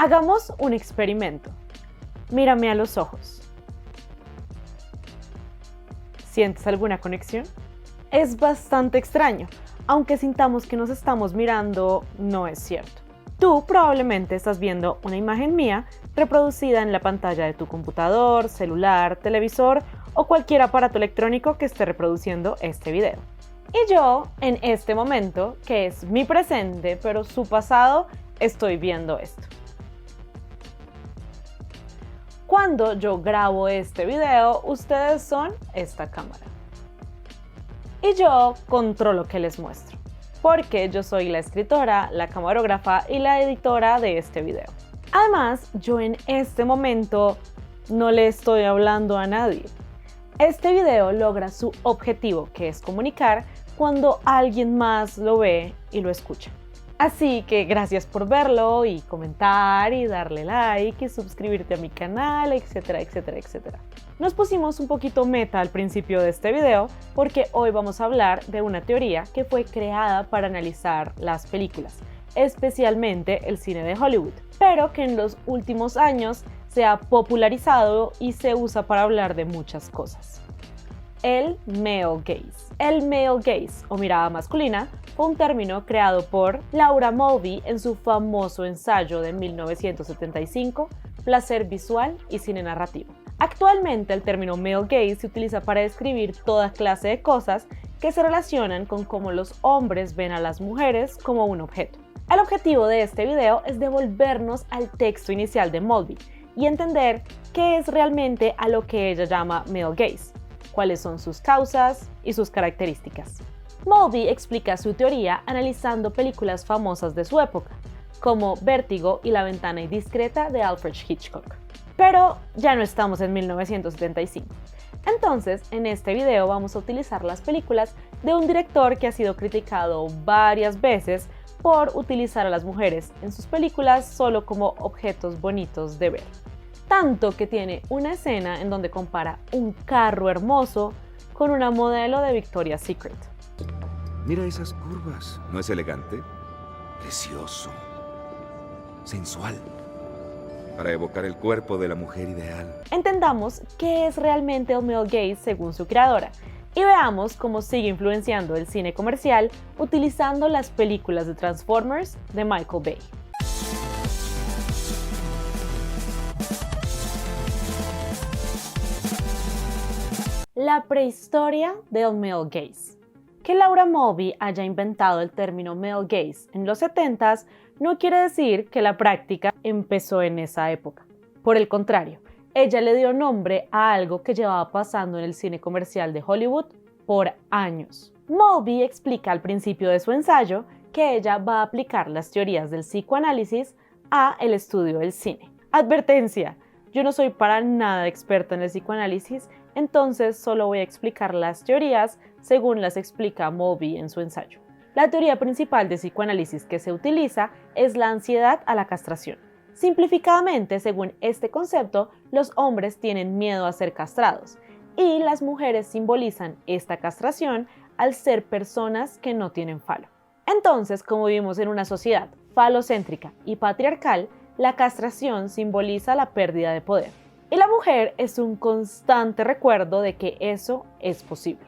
Hagamos un experimento. Mírame a los ojos. ¿Sientes alguna conexión? Es bastante extraño. Aunque sintamos que nos estamos mirando, no es cierto. Tú probablemente estás viendo una imagen mía reproducida en la pantalla de tu computador, celular, televisor o cualquier aparato electrónico que esté reproduciendo este video. Y yo, en este momento, que es mi presente, pero su pasado, estoy viendo esto. Cuando yo grabo este video, ustedes son esta cámara. Y yo controlo qué les muestro, porque yo soy la escritora, la camarógrafa y la editora de este video. Además, yo en este momento no le estoy hablando a nadie. Este video logra su objetivo, que es comunicar, cuando alguien más lo ve y lo escucha. Así que gracias por verlo y comentar y darle like y suscribirte a mi canal, etcétera, etcétera, etcétera. Nos pusimos un poquito meta al principio de este video porque hoy vamos a hablar de una teoría que fue creada para analizar las películas, especialmente el cine de Hollywood, pero que en los últimos años se ha popularizado y se usa para hablar de muchas cosas. El male gaze. El male gaze, o mirada masculina, fue un término creado por Laura Mulvey en su famoso ensayo de 1975, Placer visual y cine narrativo. Actualmente el término male gaze se utiliza para describir toda clase de cosas que se relacionan con cómo los hombres ven a las mujeres como un objeto. El objetivo de este video es devolvernos al texto inicial de Mulvey y entender qué es realmente a lo que ella llama male gaze, cuáles son sus causas y sus características. Mulvey explica su teoría analizando películas famosas de su época, como Vértigo y La ventana indiscreta de Alfred Hitchcock. Pero ya no estamos en 1975. Entonces, en este video vamos a utilizar las películas de un director que ha sido criticado varias veces por utilizar a las mujeres en sus películas solo como objetos bonitos de ver. Tanto que tiene una escena en donde compara un carro hermoso con una modelo de Victoria's Secret. Mira esas curvas, ¿no es elegante? Precioso, sensual, para evocar el cuerpo de la mujer ideal. Entendamos qué es realmente el male gaze según su creadora y veamos cómo sigue influenciando el cine comercial utilizando las películas de Transformers de Michael Bay. La prehistoria del male gaze. Que Laura Mulvey haya inventado el término male gaze en los 70s no quiere decir que la práctica empezó en esa época. Por el contrario, ella le dio nombre a algo que llevaba pasando en el cine comercial de Hollywood por años. Mulvey explica al principio de su ensayo que ella va a aplicar las teorías del psicoanálisis a el estudio del cine. Advertencia, yo no soy para nada experta en el psicoanálisis, entonces solo voy a explicar las teorías según las explica Mulvey en su ensayo. La teoría principal de psicoanálisis que se utiliza es la ansiedad a la castración. Simplificadamente, según este concepto, los hombres tienen miedo a ser castrados y las mujeres simbolizan esta castración al ser personas que no tienen falo. Entonces, como vivimos en una sociedad falocéntrica y patriarcal, la castración simboliza la pérdida de poder. Y la mujer es un constante recuerdo de que eso es posible.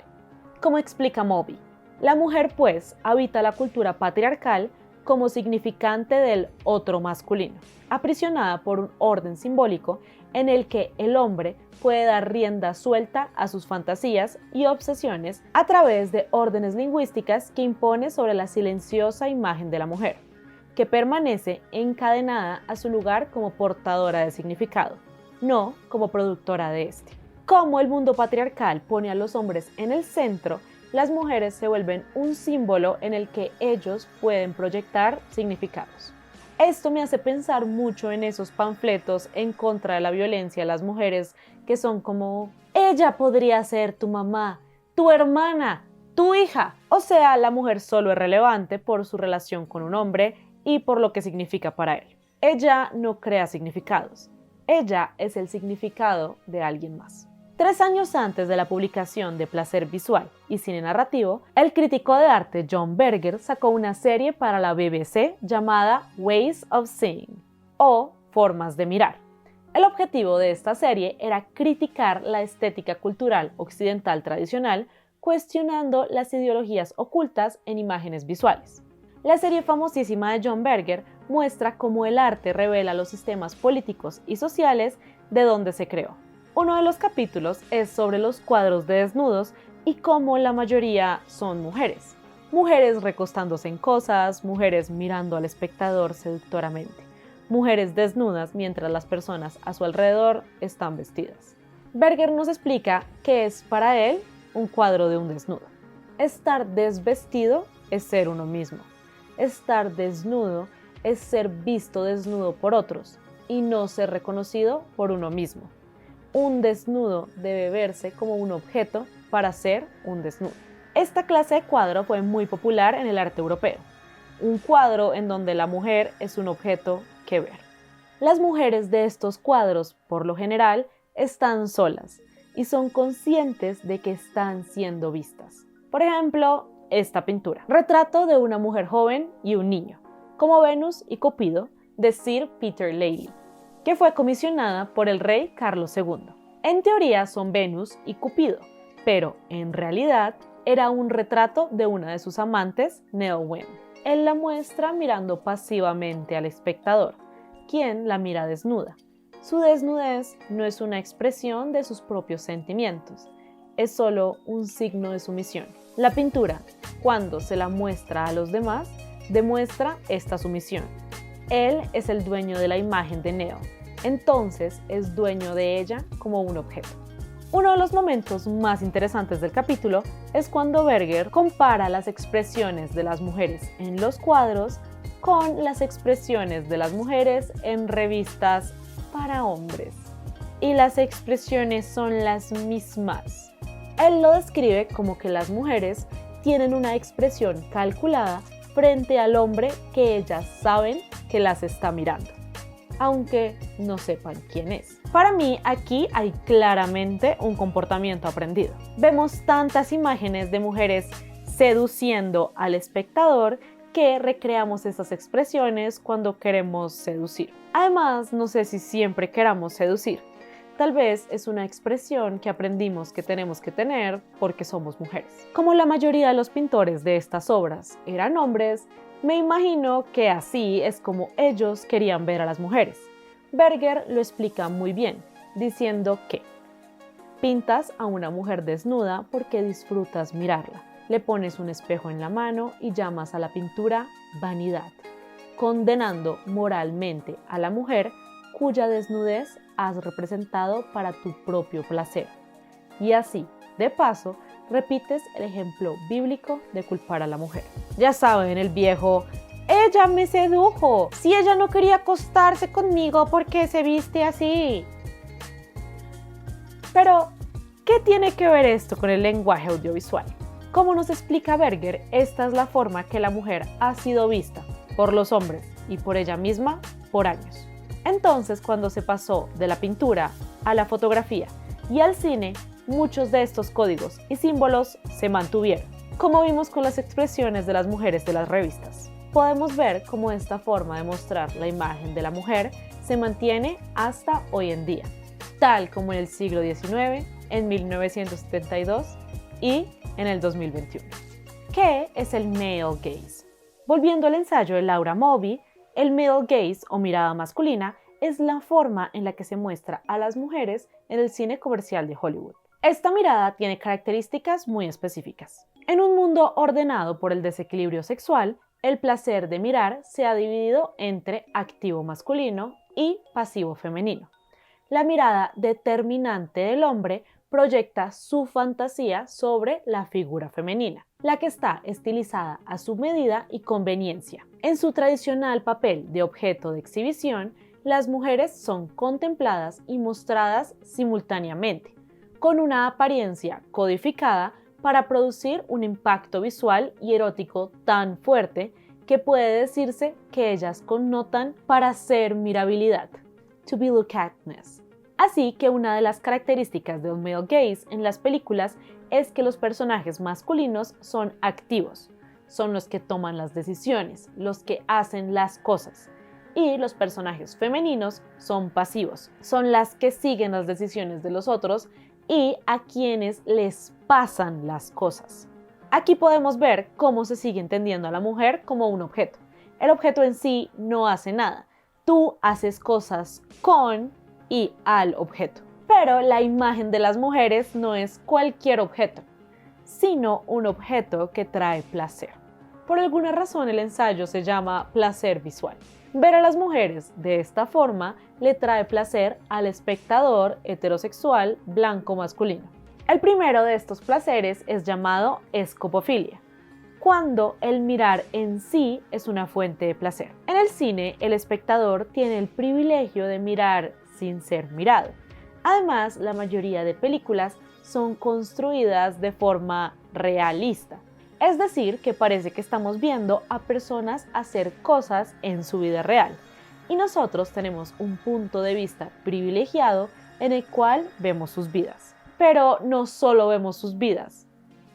Como explica Mulvey, la mujer pues habita la cultura patriarcal como significante del otro masculino, aprisionada por un orden simbólico en el que el hombre puede dar rienda suelta a sus fantasías y obsesiones a través de órdenes lingüísticas que impone sobre la silenciosa imagen de la mujer, que permanece encadenada a su lugar como portadora de significado, no como productora de este. Como el mundo patriarcal pone a los hombres en el centro, las mujeres se vuelven un símbolo en el que ellos pueden proyectar significados. Esto me hace pensar mucho en esos panfletos en contra de la violencia a las mujeres que son como: ella podría ser tu mamá, tu hermana, tu hija. O sea, la mujer solo es relevante por su relación con un hombre y por lo que significa para él. Ella no crea significados. Ella es el significado de alguien más. 3 años antes de la publicación de Placer visual y cine narrativo, el crítico de arte John Berger sacó una serie para la BBC llamada Ways of Seeing, o formas de mirar. El objetivo de esta serie era criticar la estética cultural occidental tradicional, cuestionando las ideologías ocultas en imágenes visuales. La serie famosísima de John Berger muestra cómo el arte revela los sistemas políticos y sociales de donde se creó. Uno de los capítulos es sobre los cuadros de desnudos y cómo la mayoría son mujeres. Mujeres recostándose en cosas, mujeres mirando al espectador seductoramente, mujeres desnudas mientras las personas a su alrededor están vestidas. Berger nos explica que es para él un cuadro de un desnudo. Estar desvestido es ser uno mismo. Estar desnudo es ser visto desnudo por otros y no ser reconocido por uno mismo. Un desnudo debe verse como un objeto para ser un desnudo. Esta clase de cuadro fue muy popular en el arte europeo. Un cuadro en donde la mujer es un objeto que ver. Las mujeres de estos cuadros, por lo general, están solas y son conscientes de que están siendo vistas. Por ejemplo, esta pintura. Retrato de una mujer joven y un niño, como Venus y Cupido, de Sir Peter Lely, que fue comisionada por el rey Carlos II. En teoría son Venus y Cupido, pero en realidad era un retrato de una de sus amantes, Neowen. Él la muestra mirando pasivamente al espectador, quien la mira desnuda. Su desnudez no es una expresión de sus propios sentimientos, es solo un signo de sumisión. La pintura, cuando se la muestra a los demás, demuestra esta sumisión. Él es el dueño de la imagen de Neo, entonces es dueño de ella como un objeto. Uno de los momentos más interesantes del capítulo es cuando Berger compara las expresiones de las mujeres en los cuadros con las expresiones de las mujeres en revistas para hombres. Y las expresiones son las mismas. Él lo describe como que las mujeres tienen una expresión calculada frente al hombre que ellas saben que las está mirando, aunque no sepan quién es. Para mí, aquí hay claramente un comportamiento aprendido. Vemos tantas imágenes de mujeres seduciendo al espectador que recreamos esas expresiones cuando queremos seducir. Además, no sé si siempre queramos seducir. Tal vez es una expresión que aprendimos que tenemos que tener porque somos mujeres. Como la mayoría de los pintores de estas obras eran hombres, me imagino que así es como ellos querían ver a las mujeres. Berger lo explica muy bien, diciendo que pintas a una mujer desnuda porque disfrutas mirarla. Le pones un espejo en la mano y llamas a la pintura vanidad, condenando moralmente a la mujer cuya desnudez has representado para tu propio placer. Y así, de paso, repites el ejemplo bíblico de culpar a la mujer. Ya saben, el viejo, ella me sedujo. Si ella no quería acostarse conmigo, ¿por qué se viste así? Pero, ¿qué tiene que ver esto con el lenguaje audiovisual? Como nos explica Berger, esta es la forma que la mujer ha sido vista por los hombres y por ella misma por años. Entonces, cuando se pasó de la pintura a la fotografía y al cine, muchos de estos códigos y símbolos se mantuvieron, como vimos con las expresiones de las mujeres de las revistas. Podemos ver cómo esta forma de mostrar la imagen de la mujer se mantiene hasta hoy en día, tal como en el siglo XIX, en 1972 y en el 2021. ¿Qué es el male gaze? Volviendo al ensayo de Laura Mulvey, el male gaze o mirada masculina es la forma en la que se muestra a las mujeres en el cine comercial de Hollywood. Esta mirada tiene características muy específicas. En un mundo ordenado por el desequilibrio sexual, el placer de mirar se ha dividido entre activo masculino y pasivo femenino. La mirada determinante del hombre proyecta su fantasía sobre la figura femenina, la que está estilizada a su medida y conveniencia. En su tradicional papel de objeto de exhibición, las mujeres son contempladas y mostradas simultáneamente, con una apariencia codificada para producir un impacto visual y erótico tan fuerte que puede decirse que ellas connotan para ser mirabilidad, to be looked atness. Así que una de las características del male gaze en las películas es que los personajes masculinos son activos, son los que toman las decisiones, los que hacen las cosas. Y los personajes femeninos son pasivos, son las que siguen las decisiones de los otros y a quienes les pasan las cosas. Aquí podemos ver cómo se sigue entendiendo a la mujer como un objeto. El objeto en sí no hace nada. Tú haces cosas con y al objeto. Pero la imagen de las mujeres no es cualquier objeto, sino un objeto que trae placer. Por alguna razón el ensayo se llama placer visual. Ver a las mujeres de esta forma le trae placer al espectador heterosexual blanco masculino. El primero de estos placeres es llamado escopofilia, cuando el mirar en sí es una fuente de placer. En el cine, el espectador tiene el privilegio de mirar sin ser mirado. Además, la mayoría de películas son construidas de forma realista, es decir, que parece que estamos viendo a personas hacer cosas en su vida real, y nosotros tenemos un punto de vista privilegiado en el cual vemos sus vidas. Pero no solo vemos sus vidas,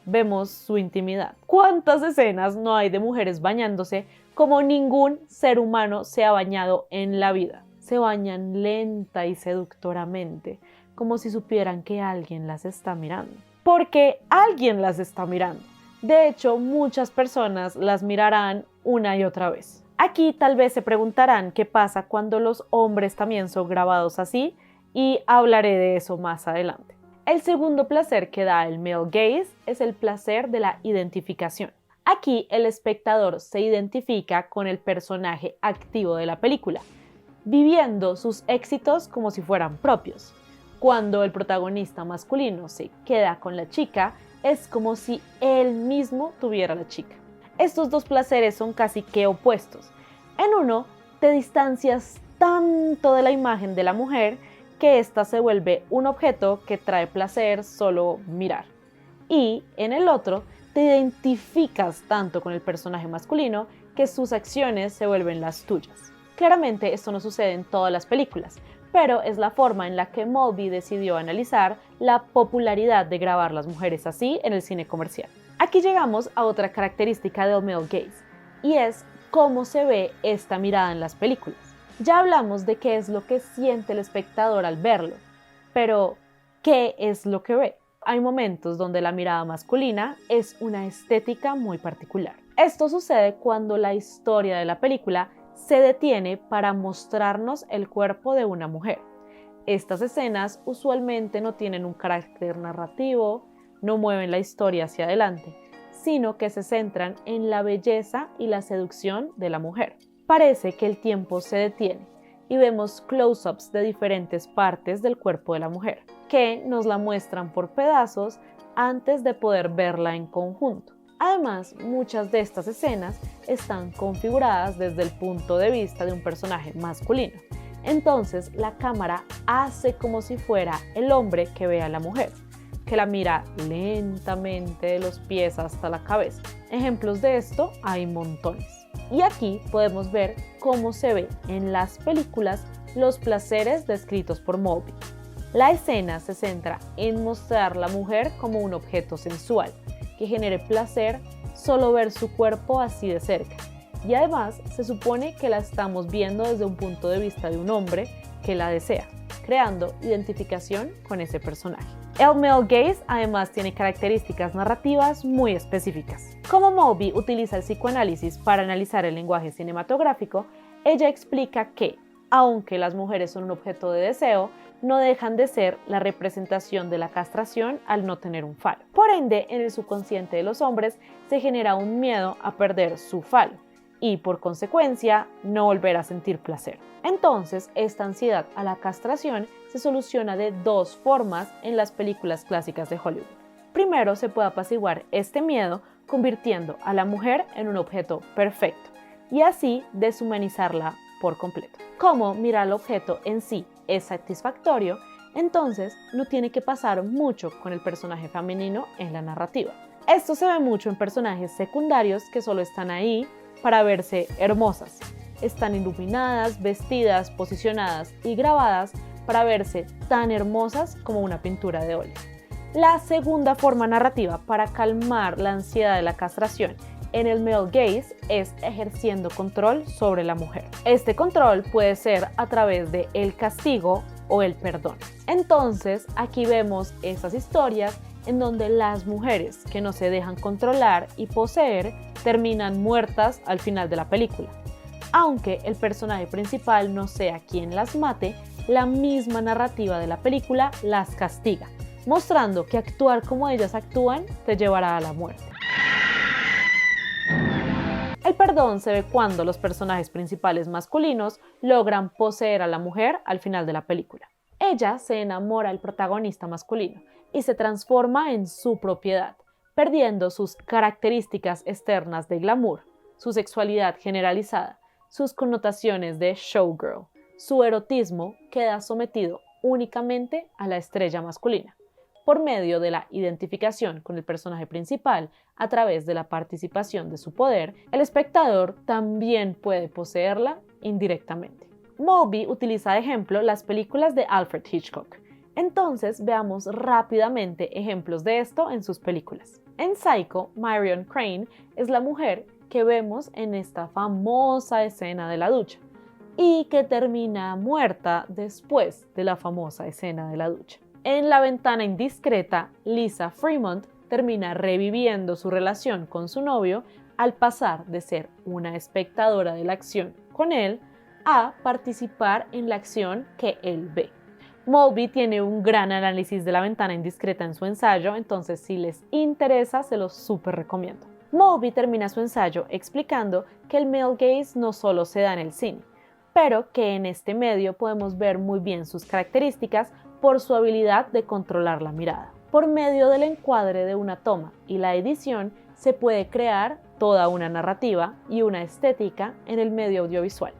vemos su intimidad. ¿Cuántas escenas no hay de mujeres bañándose como ningún ser humano se ha bañado en la vida? Se bañan lenta y seductoramente, como si supieran que alguien las está mirando. Porque alguien las está mirando. De hecho, muchas personas las mirarán una y otra vez. Aquí tal vez se preguntarán qué pasa cuando los hombres también son grabados así, y hablaré de eso más adelante. El segundo placer que da el male gaze es el placer de la identificación. Aquí el espectador se identifica con el personaje activo de la película, viviendo sus éxitos como si fueran propios. Cuando el protagonista masculino se queda con la chica, es como si él mismo tuviera la chica. Estos dos placeres son casi que opuestos. En uno, te distancias tanto de la imagen de la mujer que ésta se vuelve un objeto que trae placer solo mirar. Y en el otro, te identificas tanto con el personaje masculino que sus acciones se vuelven las tuyas. Claramente esto no sucede en todas las películas, pero es la forma en la que Mulvey decidió analizar la popularidad de grabar las mujeres así en el cine comercial. Aquí llegamos a otra característica del male gaze, y es cómo se ve esta mirada en las películas. Ya hablamos de qué es lo que siente el espectador al verlo, pero ¿qué es lo que ve? Hay momentos donde la mirada masculina es una estética muy particular. Esto sucede cuando la historia de la película se detiene para mostrarnos el cuerpo de una mujer. Estas escenas usualmente no tienen un carácter narrativo, no mueven la historia hacia adelante, sino que se centran en la belleza y la seducción de la mujer. Parece que el tiempo se detiene y vemos close-ups de diferentes partes del cuerpo de la mujer, que nos la muestran por pedazos antes de poder verla en conjunto. Además, muchas de estas escenas están configuradas desde el punto de vista de un personaje masculino. Entonces, la cámara hace como si fuera el hombre que ve a la mujer, que la mira lentamente de los pies hasta la cabeza. Ejemplos de esto hay montones. Y aquí podemos ver cómo se ve en las películas los placeres descritos por Mulvey. La escena se centra en mostrar a la mujer como un objeto sensual, que genere placer solo ver su cuerpo así de cerca. Y además se supone que la estamos viendo desde un punto de vista de un hombre que la desea, creando identificación con ese personaje. El male gaze además tiene características narrativas muy específicas. Como Mulvey utiliza el psicoanálisis para analizar el lenguaje cinematográfico, ella explica que, aunque las mujeres son un objeto de deseo, no dejan de ser la representación de la castración al no tener un falo. Por ende, en el subconsciente de los hombres se genera un miedo a perder su falo y, por consecuencia, no volver a sentir placer. Entonces, esta ansiedad a la castración se soluciona de dos formas en las películas clásicas de Hollywood. Primero, se puede apaciguar este miedo convirtiendo a la mujer en un objeto perfecto y así deshumanizarla por completo. Como mirar al objeto en sí es satisfactorio, entonces no tiene que pasar mucho con el personaje femenino en la narrativa. Esto se ve mucho en personajes secundarios que solo están ahí para verse hermosas. Están iluminadas, vestidas, posicionadas y grabadas para verse tan hermosas como una pintura de óleo. La segunda forma narrativa para calmar la ansiedad de la castración en el male gaze es ejerciendo control sobre la mujer. Este control puede ser a través de el castigo o el perdón. Entonces, aquí vemos esas historias en donde las mujeres que no se dejan controlar y poseer terminan muertas al final de la película. Aunque el personaje principal no sea quien las mate, la misma narrativa de la película las castiga, mostrando que actuar como ellas actúan te llevará a la muerte. El perdón se ve cuando los personajes principales masculinos logran poseer a la mujer al final de la película. Ella se enamora del protagonista masculino y se transforma en su propiedad, perdiendo sus características externas de glamour, su sexualidad generalizada, sus connotaciones de showgirl. Su erotismo queda sometido únicamente a la estrella masculina. Por medio de la identificación con el personaje principal a través de la participación de su poder, el espectador también puede poseerla indirectamente. Mulvey utiliza de ejemplo las películas de Alfred Hitchcock. Entonces veamos rápidamente ejemplos de esto en sus películas. En Psycho, Marion Crane es la mujer que vemos en esta famosa escena de la ducha y que termina muerta después de la famosa escena de la ducha. En La ventana indiscreta, Lisa Fremont termina reviviendo su relación con su novio al pasar de ser una espectadora de la acción con él a participar en la acción que él ve. Mulvey tiene un gran análisis de La ventana indiscreta en su ensayo, entonces si les interesa se los súper recomiendo. Mulvey termina su ensayo explicando que el male gaze no solo se da en el cine, pero que en este medio podemos ver muy bien sus características por su habilidad de controlar la mirada. Por medio del encuadre de una toma y la edición se puede crear toda una narrativa y una estética en el medio audiovisual.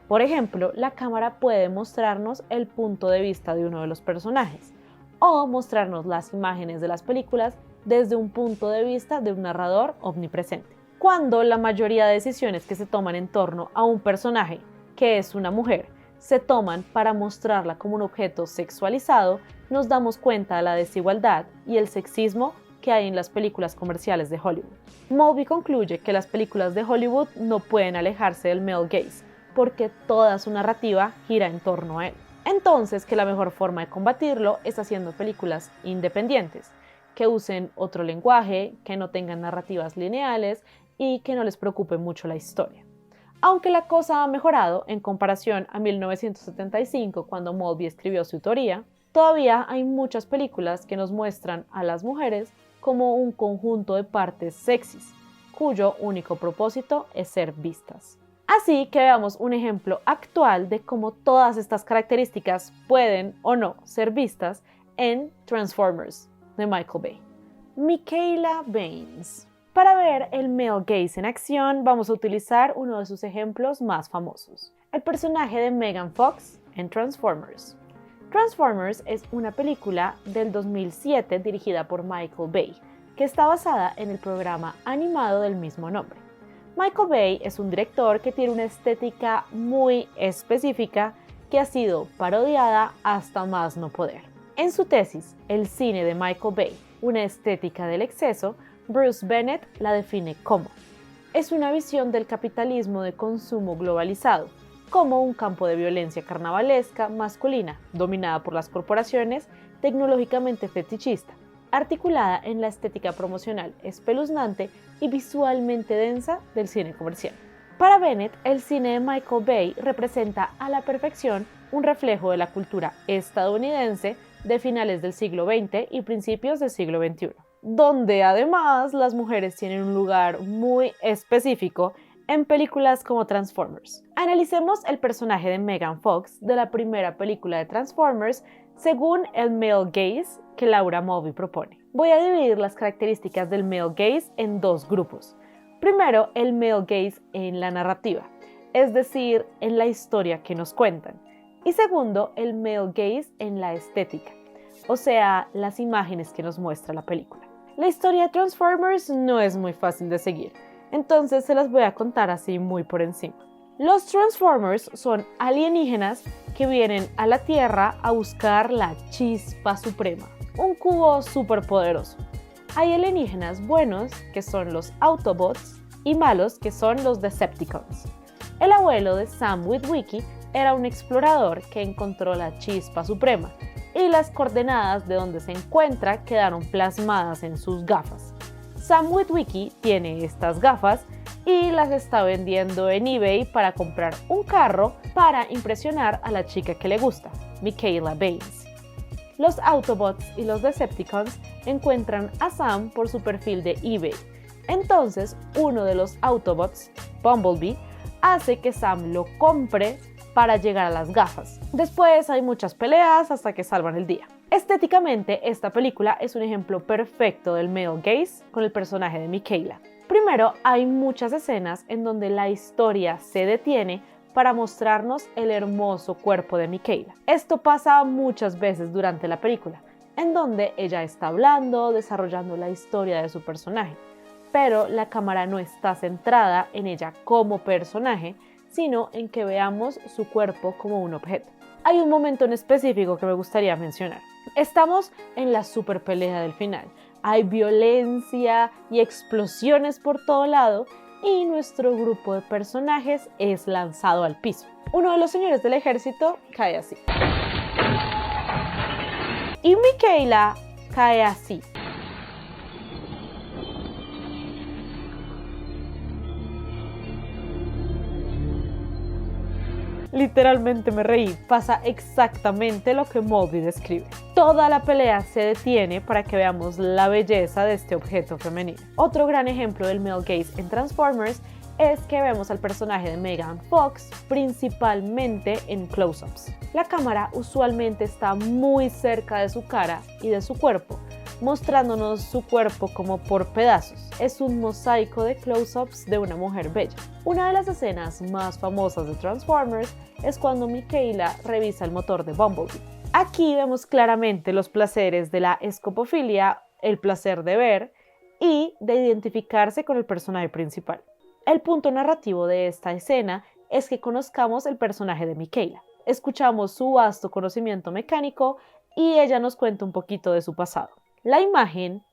Por ejemplo, la cámara puede mostrarnos el punto de vista de uno de los personajes o mostrarnos las imágenes de las películas desde un punto de vista de un narrador omnipresente. Cuando la mayoría de decisiones que se toman en torno a un personaje, que es una mujer, se toman para mostrarla como un objeto sexualizado, nos damos cuenta de la desigualdad y el sexismo que hay en las películas comerciales de Hollywood. Mulvey concluye que las películas de Hollywood no pueden alejarse del male gaze, porque toda su narrativa gira en torno a él. Entonces, que la mejor forma de combatirlo es haciendo películas independientes, que usen otro lenguaje, que no tengan narrativas lineales y que no les preocupe mucho la historia. Aunque la cosa ha mejorado en comparación a 1975, cuando Mulvey escribió su teoría, todavía hay muchas películas que nos muestran a las mujeres como un conjunto de partes sexys, cuyo único propósito es ser vistas. Así que veamos un ejemplo actual de cómo todas estas características pueden o no ser vistas en Transformers de Michael Bay. Mikaela Banes. Para ver el male gaze en acción, vamos a utilizar uno de sus ejemplos más famosos, el personaje de Megan Fox en Transformers. Transformers es una película del 2007 dirigida por Michael Bay, que está basada en el programa animado del mismo nombre. Michael Bay es un director que tiene una estética muy específica que ha sido parodiada hasta más no poder. En su tesis, El cine de Michael Bay, una estética del exceso, Bruce Bennett la define como: es una visión del capitalismo de consumo globalizado, como un campo de violencia carnavalesca masculina, dominada por las corporaciones, tecnológicamente fetichista, articulada en la estética promocional espeluznante y visualmente densa del cine comercial. Para Bennett, el cine de Michael Bay representa a la perfección un reflejo de la cultura estadounidense de finales del siglo XX y principios del siglo XXI, donde además las mujeres tienen un lugar muy específico en películas como Transformers. Analicemos el personaje de Megan Fox de la primera película de Transformers según el male gaze que Laura Mulvey propone. Voy a dividir las características del male gaze en dos grupos. Primero, el male gaze en la narrativa, es decir, en la historia que nos cuentan. Y segundo, el male gaze en la estética, o sea, las imágenes que nos muestra la película. La historia de Transformers no es muy fácil de seguir, entonces se las voy a contar así muy por encima. Los Transformers son alienígenas que vienen a la Tierra a buscar la chispa suprema, un cubo superpoderoso. Hay alienígenas buenos, que son los Autobots, y malos que son los Decepticons. El abuelo de Sam Witwicky era un explorador que encontró la chispa suprema y las coordenadas de donde se encuentra quedaron plasmadas en sus gafas. Sam Witwicky tiene estas gafas y las está vendiendo en eBay para comprar un carro para impresionar a la chica que le gusta, Mikaela Banes. Los Autobots y los Decepticons encuentran a Sam por su perfil de eBay. Entonces, uno de los Autobots, Bumblebee, hace que Sam lo compre para llegar a las gafas. Después hay muchas peleas hasta que salvan el día. Estéticamente, esta película es un ejemplo perfecto del male gaze con el personaje de Mikaela. Primero, hay muchas escenas en donde la historia se detiene para mostrarnos el hermoso cuerpo de Mikaela. Esto pasa muchas veces durante la película, en donde ella está hablando, desarrollando la historia de su personaje, pero la cámara no está centrada en ella como personaje, sino en que veamos su cuerpo como un objeto. Hay un momento en específico que me gustaría mencionar. Estamos en la super pelea del final. Hay violencia y explosiones por todo lado y nuestro grupo de personajes es lanzado al piso. Uno de los señores del ejército cae así. Y Mikaela cae así. Literalmente me reí, pasa exactamente lo que Mulvey describe. Toda la pelea se detiene para que veamos la belleza de este objeto femenino. Otro gran ejemplo del male gaze en Transformers es que vemos al personaje de Megan Fox principalmente en close-ups. La cámara usualmente está muy cerca de su cara y de su cuerpo, mostrándonos su cuerpo como por pedazos. Es un mosaico de close-ups de una mujer bella. Una de las escenas más famosas de Transformers es cuando Mikaela revisa el motor de Bumblebee. Aquí vemos claramente los placeres de la escopofilia, el placer de ver y de identificarse con el personaje principal. El punto narrativo de esta escena es que conozcamos el personaje de Mikaela. Escuchamos su vasto conocimiento mecánico y ella nos cuenta un poquito de su pasado. La imagen,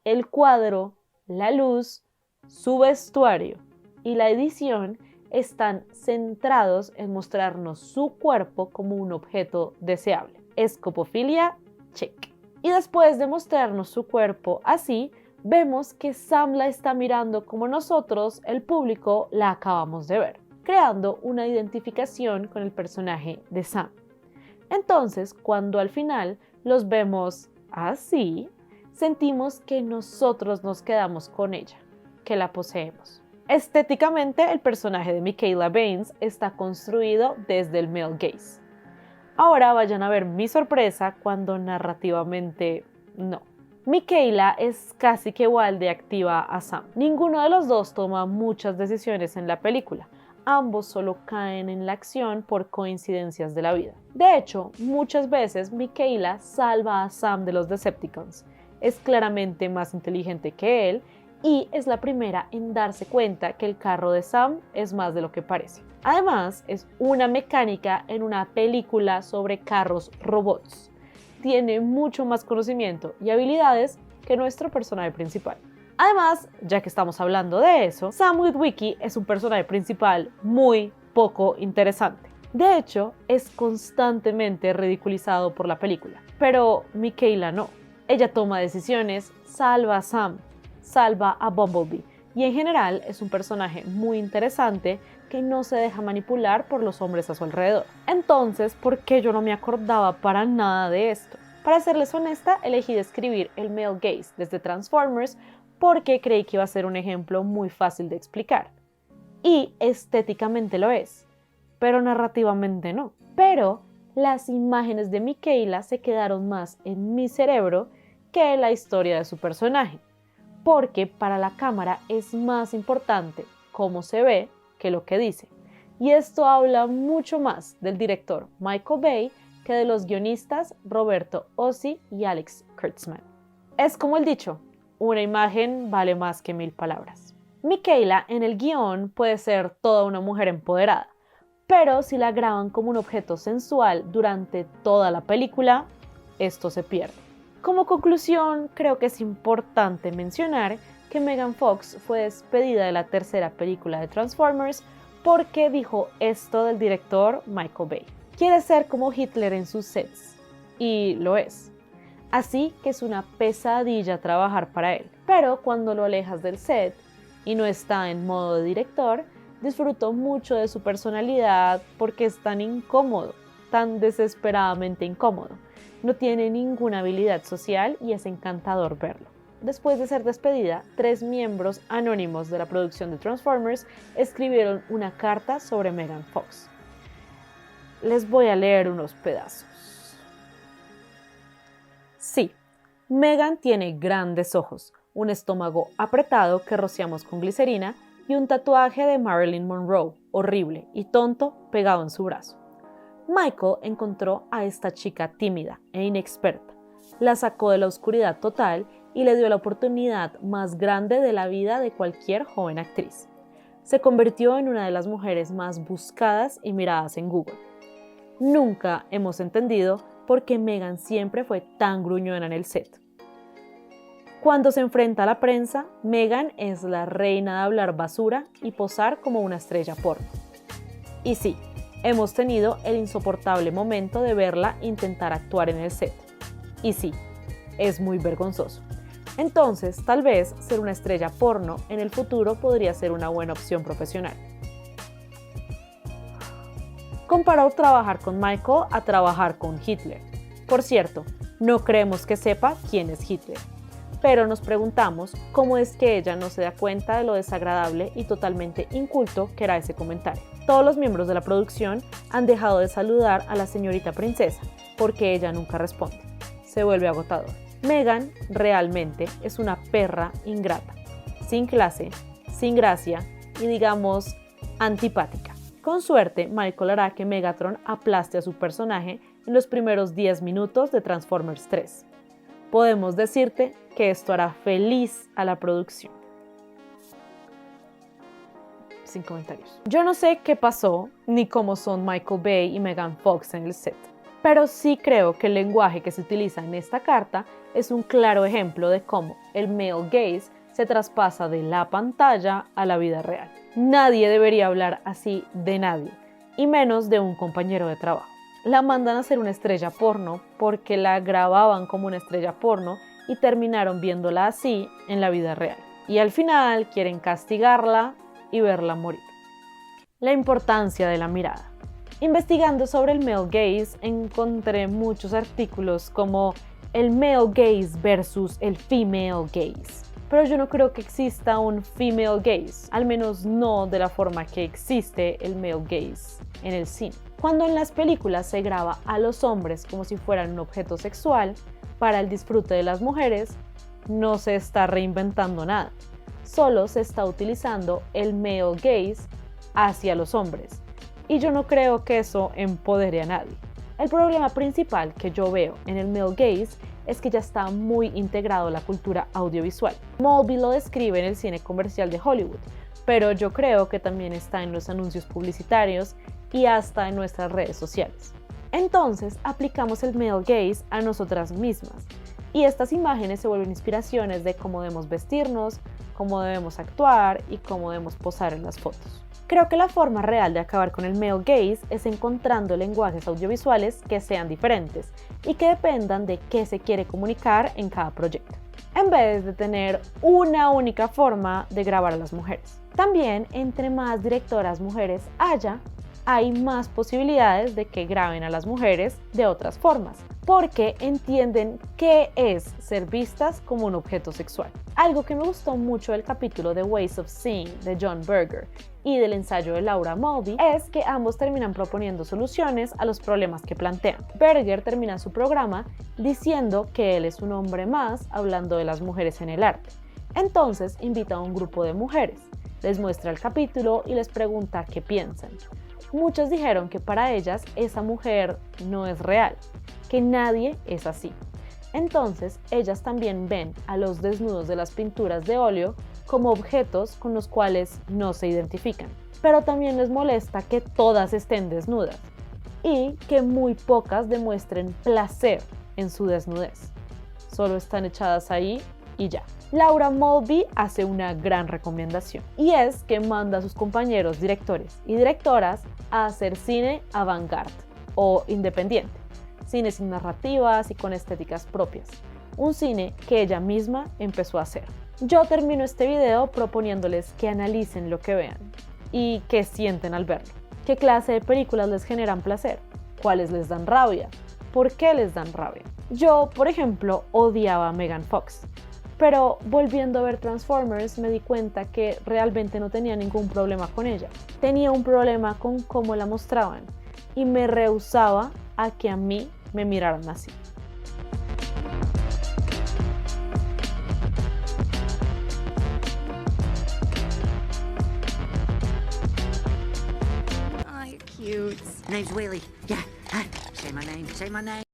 el cuadro, la luz, su vestuario y la edición están centrados en mostrarnos su cuerpo como un objeto deseable. Escopofilia, check. Y después de mostrarnos su cuerpo así, vemos que Sam la está mirando como nosotros, el público, la acabamos de ver, creando una identificación con el personaje de Sam. Entonces, cuando al final los vemos así, sentimos que nosotros nos quedamos con ella, que la poseemos. Estéticamente, el personaje de Mikaela Banes está construido desde el male gaze. Ahora vayan a ver mi sorpresa cuando narrativamente no. Mikaela es casi que igual de activa a Sam. Ninguno de los dos toma muchas decisiones en la película. Ambos solo caen en la acción por coincidencias de la vida. De hecho, muchas veces Mikaela salva a Sam de los Decepticons. Es claramente más inteligente que él y es la primera en darse cuenta que el carro de Sam es más de lo que parece. Además, es una mecánica en una película sobre carros robots. Tiene mucho más conocimiento y habilidades que nuestro personaje principal. Además, ya que estamos hablando de eso, Sam Witwicky es un personaje principal muy poco interesante. De hecho, es constantemente ridiculizado por la película, pero Mikaela no. Ella toma decisiones, salva a Sam, salva a Bumblebee y en general es un personaje muy interesante que no se deja manipular por los hombres a su alrededor. Entonces, ¿por qué yo no me acordaba para nada de esto? Para serles honesta, elegí describir el male gaze desde Transformers porque creí que iba a ser un ejemplo muy fácil de explicar. Y estéticamente lo es, pero narrativamente no. Pero las imágenes de Mikaela se quedaron más en mi cerebro que la historia de su personaje, porque para la cámara es más importante cómo se ve que lo que dice. Y esto habla mucho más del director Michael Bay que de los guionistas Roberto Ossi y Alex Kurtzman. Es como el dicho, una imagen vale más que 1000 palabras. Mikaela en el guión puede ser toda una mujer empoderada, pero si la graban como un objeto sensual durante toda la película, esto se pierde. Como conclusión, creo que es importante mencionar que Megan Fox fue despedida de la tercera película de Transformers porque dijo esto del director Michael Bay. Quiere ser como Hitler en sus sets, y lo es. Así que es una pesadilla trabajar para él. Pero cuando lo alejas del set y no está en modo de director, disfruto mucho de su personalidad porque es tan incómodo, tan desesperadamente incómodo. No tiene ninguna habilidad social y es encantador verlo. Después de ser despedida, 3 miembros anónimos de la producción de Transformers escribieron una carta sobre Megan Fox. Les voy a leer unos pedazos. Sí, Megan tiene grandes ojos, un estómago apretado que rociamos con glicerina y un tatuaje de Marilyn Monroe, horrible y tonto, pegado en su brazo. Michael encontró a esta chica tímida e inexperta, la sacó de la oscuridad total y le dio la oportunidad más grande de la vida de cualquier joven actriz. Se convirtió en una de las mujeres más buscadas y miradas en Google. Nunca hemos entendido por qué Megan siempre fue tan gruñona en el set. Cuando se enfrenta a la prensa, Megan es la reina de hablar basura y posar como una estrella porno. Y sí, hemos tenido el insoportable momento de verla intentar actuar en el set. Y sí, es muy vergonzoso. Entonces, tal vez ser una estrella porno en el futuro podría ser una buena opción profesional. Comparó trabajar con Michael a trabajar con Hitler. Por cierto, no creemos que sepa quién es Hitler, pero nos preguntamos cómo es que ella no se da cuenta de lo desagradable y totalmente inculto que era ese comentario. Todos los miembros de la producción han dejado de saludar a la señorita princesa porque ella nunca responde. Se vuelve agotador. Megan realmente es una perra ingrata, sin clase, sin gracia y digamos antipática. Con suerte, Michael hará que Megatron aplaste a su personaje en los primeros 10 minutos de Transformers 3. Podemos decirte que esto hará feliz a la producción. Sin comentarios. Yo no sé qué pasó ni cómo son Michael Bay y Megan Fox en el set, pero sí creo que el lenguaje que se utiliza en esta carta es un claro ejemplo de cómo el male gaze se traspasa de la pantalla a la vida real. Nadie debería hablar así de nadie, y menos de un compañero de trabajo. La mandan a ser una estrella porno porque la grababan como una estrella porno y terminaron viéndola así en la vida real. Y al final quieren castigarla y verla morir. La importancia de la mirada. Investigando sobre el male gaze encontré muchos artículos como el male gaze versus el female gaze. Pero yo no creo que exista un female gaze, al menos no de la forma que existe el male gaze en el cine. Cuando en las películas se graba a los hombres como si fueran un objeto sexual para el disfrute de las mujeres, no se está reinventando nada. Solo se está utilizando el male gaze hacia los hombres. Y yo no creo que eso empodere a nadie. El problema principal que yo veo en el male gaze es que ya está muy integrado a la cultura audiovisual. Mulvey lo describe en el cine comercial de Hollywood, pero yo creo que también está en los anuncios publicitarios y hasta en nuestras redes sociales. Entonces aplicamos el male gaze a nosotras mismas y estas imágenes se vuelven inspiraciones de cómo debemos vestirnos, cómo debemos actuar y cómo debemos posar en las fotos. Creo que la forma real de acabar con el male gaze es encontrando lenguajes audiovisuales que sean diferentes y que dependan de qué se quiere comunicar en cada proyecto, en vez de tener una única forma de grabar a las mujeres. También, entre más directoras mujeres haya, hay más posibilidades de que graben a las mujeres de otras formas, porque entienden qué es ser vistas como un objeto sexual. Algo que me gustó mucho del capítulo de Ways of Seeing de John Berger y del ensayo de Laura Mulvey es que ambos terminan proponiendo soluciones a los problemas que plantean. Berger termina su programa diciendo que él es un hombre más hablando de las mujeres en el arte. Entonces invita a un grupo de mujeres, les muestra el capítulo y les pregunta qué piensan. Muchas dijeron que para ellas esa mujer no es real, que nadie es así. Entonces, ellas también ven a los desnudos de las pinturas de óleo como objetos con los cuales no se identifican. Pero también les molesta que todas estén desnudas y que muy pocas demuestren placer en su desnudez. Solo están echadas ahí y ya. Laura Mulvey hace una gran recomendación y es que manda a sus compañeros directores y directoras a hacer cine avant-garde o independiente, cine sin narrativas y con estéticas propias, un cine que ella misma empezó a hacer. Yo termino este video proponiéndoles que analicen lo que vean y qué sienten al verlo, qué clase de películas les generan placer, cuáles les dan rabia, por qué les dan rabia. Yo, por ejemplo, odiaba a Megan Fox, pero volviendo a ver Transformers me di cuenta que realmente no tenía ningún problema con ella. Tenía un problema con cómo la mostraban y me rehusaba a que a mí me miraran así. Oh, you're cute. Name's Willie. Yeah. Say my name. Say my name.